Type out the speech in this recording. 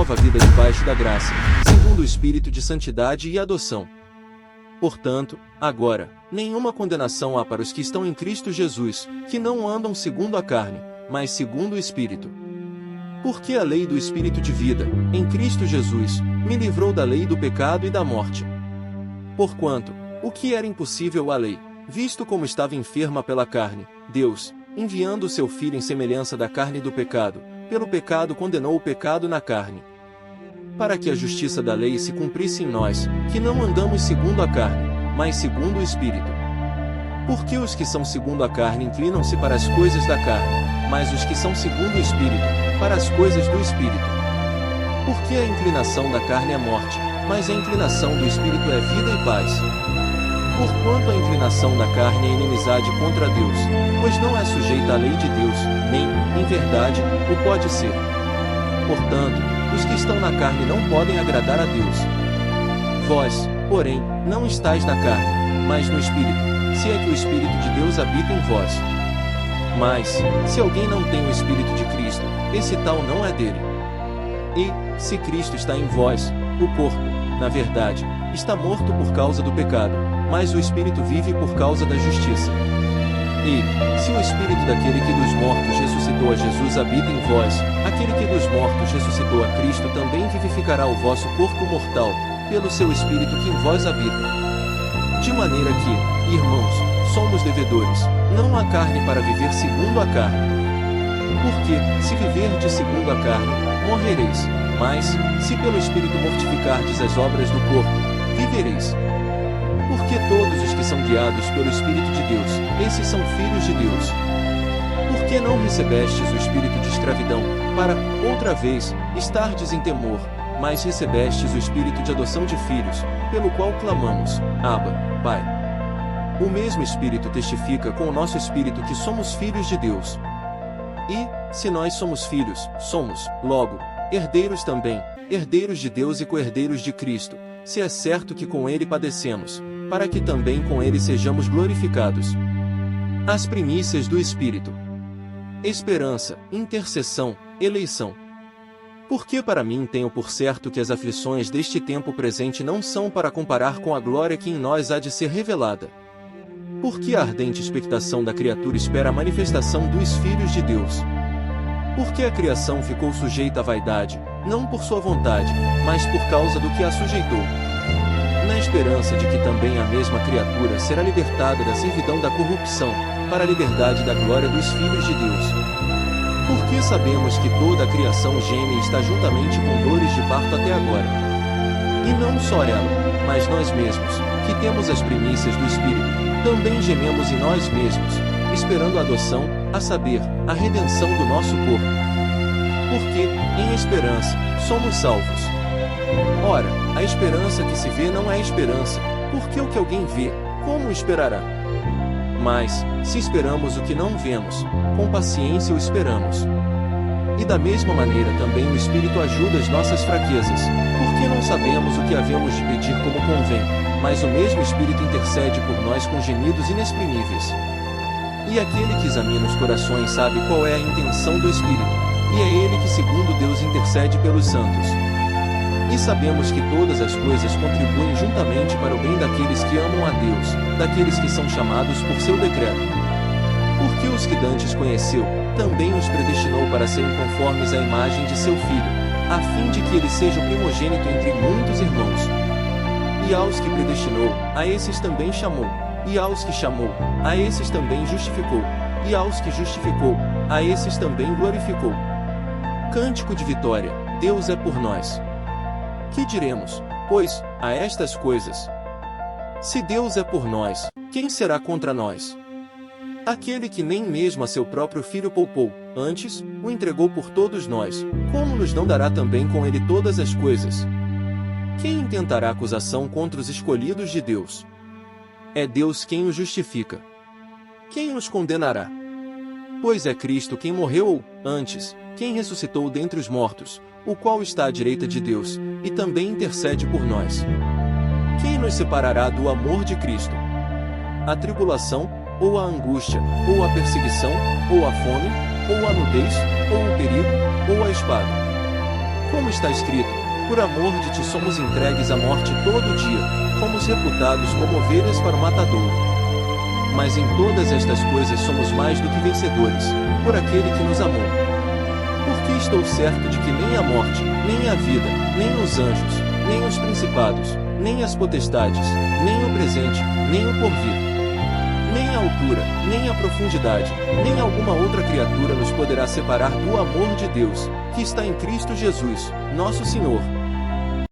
nova vida debaixo da graça, segundo o Espírito de santidade e adoção. Portanto, agora, nenhuma condenação há para os que estão em Cristo Jesus, que não andam segundo a carne, mas segundo o Espírito. Porque a lei do Espírito de vida, em Cristo Jesus, me livrou da lei do pecado e da morte. Porquanto, o que era impossível à lei, visto como estava enferma pela carne, Deus, enviando o seu Filho em semelhança da carne do pecado, pelo pecado condenou o pecado na carne, para que a justiça da lei se cumprisse em nós, que não andamos segundo a carne, mas segundo o Espírito. Porque os que são segundo a carne inclinam-se para as coisas da carne, mas os que são segundo o Espírito, para as coisas do Espírito. Porque a inclinação da carne é morte, mas a inclinação do Espírito é vida e paz. Porquanto a inclinação da carne é inimizade contra Deus, pois não é sujeita à lei de Deus, nem, em verdade, o pode ser. Portanto, os que estão na carne não podem agradar a Deus. Vós, porém, não estáis na carne, mas no Espírito, se é que o Espírito de Deus habita em vós. Mas, se alguém não tem o Espírito de Cristo, esse tal não é dele. E, se Cristo está em vós, o corpo, na verdade, está morto por causa do pecado, mas o Espírito vive por causa da justiça. E, se o Espírito daquele que dos mortos ressuscitou a Jesus habita em vós, aquele que dos mortos ressuscitou a Cristo também vivificará o vosso corpo mortal, pelo seu Espírito que em vós habita. De maneira que, irmãos, somos devedores, não à carne para viver segundo a carne. Porque, se viverdes segundo a carne, morrereis, mas, se pelo Espírito mortificardes as obras do corpo, vivereis. Porque todos os que são guiados pelo Espírito de Deus, esses são filhos de Deus. Porque não recebestes o espírito de escravidão, para, outra vez, estardes em temor, mas recebestes o espírito de adoção de filhos, pelo qual clamamos, Abba, Pai. O mesmo Espírito testifica com o nosso espírito que somos filhos de Deus. E, se nós somos filhos, somos, logo, herdeiros também, herdeiros de Deus e co-herdeiros de Cristo, se é certo que com Ele padecemos, para que também com Ele sejamos glorificados. As primícias do Espírito. Esperança, intercessão, eleição. Porque para mim tenho por certo que as aflições deste tempo presente não são para comparar com a glória que em nós há de ser revelada. Porque a ardente expectação da criatura espera a manifestação dos filhos de Deus. Porque a criação ficou sujeita à vaidade, não por sua vontade, mas por causa do que a sujeitou. Na esperança de que também a mesma criatura será libertada da servidão da corrupção, para a liberdade da glória dos filhos de Deus. Porque sabemos que toda a criação geme e está juntamente com dores de parto até agora. E não só ela, mas nós mesmos, que temos as primícias do Espírito, também gememos em nós mesmos, esperando a adoção, a saber, a redenção do nosso corpo. Porque, em esperança, somos salvos. Ora, a esperança que se vê não é esperança, porque o que alguém vê, como esperará? Mas, se esperamos o que não vemos, com paciência o esperamos. E da mesma maneira também o Espírito ajuda as nossas fraquezas, porque não sabemos o que havemos de pedir como convém, mas o mesmo Espírito intercede por nós com gemidos inexprimíveis. E aquele que examina os corações sabe qual é a intenção do Espírito, e é ele que segundo Deus intercede pelos santos. E sabemos que todas as coisas contribuem juntamente para o bem daqueles que amam a Deus, daqueles que são chamados por seu decreto. Porque os que dantes conheceu, também os predestinou para serem conformes à imagem de seu Filho, a fim de que ele seja o primogênito entre muitos irmãos. E aos que predestinou, a esses também chamou, e aos que chamou, a esses também justificou, e aos que justificou, a esses também glorificou. Cântico de vitória, Deus é por nós. Que diremos, pois, a estas coisas? Se Deus é por nós, quem será contra nós? Aquele que nem mesmo a seu próprio Filho poupou, antes, o entregou por todos nós, como nos não dará também com ele todas as coisas? Quem intentará acusação contra os escolhidos de Deus? É Deus quem os justifica. Quem os condenará? Pois é Cristo quem morreu ou, antes, quem ressuscitou dentre os mortos, o qual está à direita de Deus, e também intercede por nós. Quem nos separará do amor de Cristo? A tribulação, ou a angústia, ou a perseguição, ou a fome, ou a nudez, ou o perigo, ou a espada? Como está escrito, por amor de ti somos entregues à morte todo dia, fomos reputados como ovelhas para o matadouro. Mas em todas estas coisas somos mais do que vencedores, por aquele que nos amou. Porque estou certo de que nem a morte, nem a vida, nem os anjos, nem os principados, nem as potestades, nem o presente, nem o porvir, nem a altura, nem a profundidade, nem alguma outra criatura nos poderá separar do amor de Deus, que está em Cristo Jesus, nosso Senhor.